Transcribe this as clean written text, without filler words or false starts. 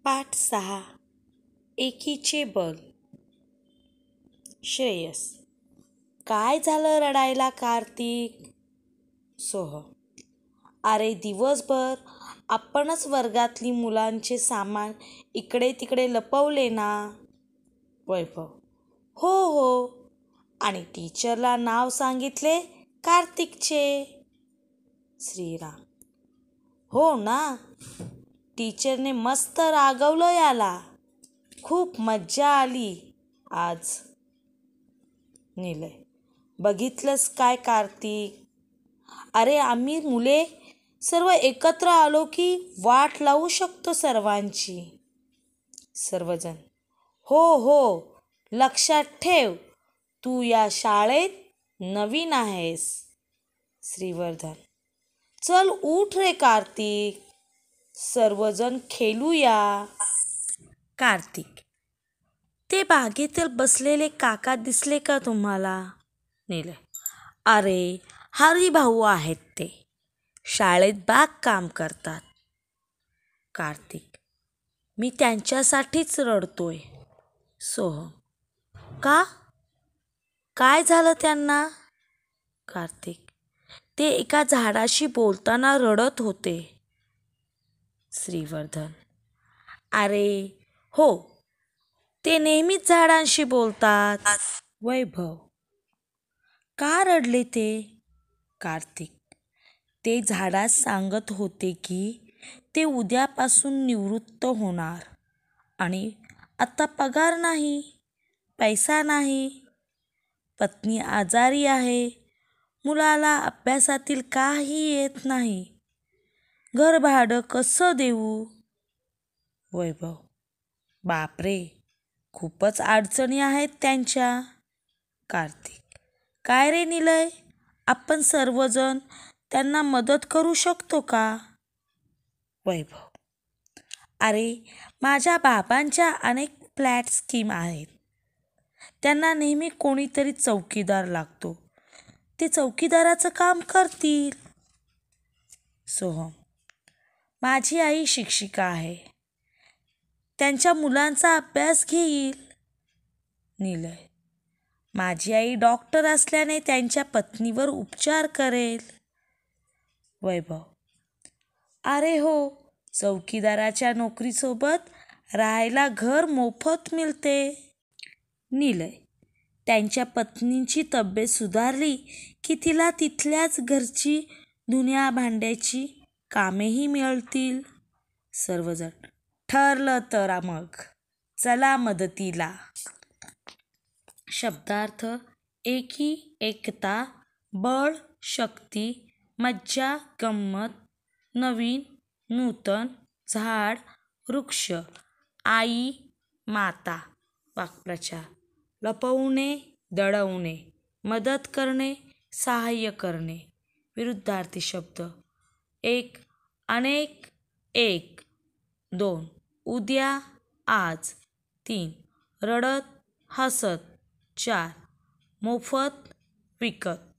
पाठ 6. एकीचे बल. श्रेयस. काय झालं रडायला कार्तिक? सोहम. अरे दिवसभर आपणच वर्गातली मुलांचे सामान इकडे तिकडे लपवले ना. वैभव. हो हो, आणि टीचरला नाव सांगितले कार्तिकचे. श्रीराम. हो ना, टीचरने मस्त रागवलं याला. खूप मज्जा आली आज. निलय. बघितलंस काय कार्तिक? अरे आम्ही मुले सर्व एकत्र आलो की वाट लावू शकतो सर्वांची. सर्वजण. हो हो, लक्षात ठेव, तू या शाळेत नवीन आहेस. श्रीवर्धन. चल उठ रे कार्तिक, सर्वजण खेळूया. कार्तिक. ते बागेतील बसलेले काका दिसले का तुम्हाला? निलय. अरे हरिभाऊ आहेत ते, शाळेत बागकाम करतात. कार्तिक. मी त्यांच्यासाठीच रडतोय. सोहम. का? काय झालं त्यांना? कार्तिक. ते एका झाडाशी बोलताना रडत होते. श्रीवर्धन. अरे हो, ते नेहमीच झाडांशी बोलतात. वैभव. का रडले ते? कार्तिक. ते झाडास सांगत होते की ते उद्यापासून निवृत्त होणार आणि आता पगार नाही, पैसा नाही, पत्नी आजारी आहे, मुलाला अभ्यासातील काही येत नाही, घर भाडं कसं देऊ? वैभव. बापरे, खूपच अडचणी आहेत त्यांच्या. कार्तिक. काय रे निलय, आपण सर्वजण त्यांना मदत करू शकतो का? वैभव. अरे माझ्या बाबांच्या अनेक फ्लॅट स्कीम आहेत. त्यांना नेहमी कोणीतरी चौकीदार लागतो, ते चौकीदाराचं काम करतील. सोहम. माझी आई शिक्षिका आहे, त्यांच्या मुलांचा अभ्यास घेईल. निलय. माझी आई डॉक्टर असल्याने त्यांच्या पत्नीवर उपचार करेल. वैभव. अरे हो, चौकीदाराच्या नोकरीसोबत राहायला घर मोफत मिळते. निलय. त्यांच्या पत्नीची तब्येत सुधारली की तिला तिथल्याच घरची धुण्या भांड्याची कामेही मिळतील. सर्वजण. ठरलं तर मग चला मदतीला. शब्दार्थ. एकी, एकता, बळ, शक्ती, मज्जा, गंमत, नवीन, नूतन, झाड, वृक्ष, आई, माता. वाक्प्रचार. लपवणे, दडवणे, मदत करणे, सहाय्य करणे. विरुद्धार्थी शब्द. एक, अनेक, एक. दोन, उद्या, आज. तीन, रडत, हसत. चार, मोफत, विकत.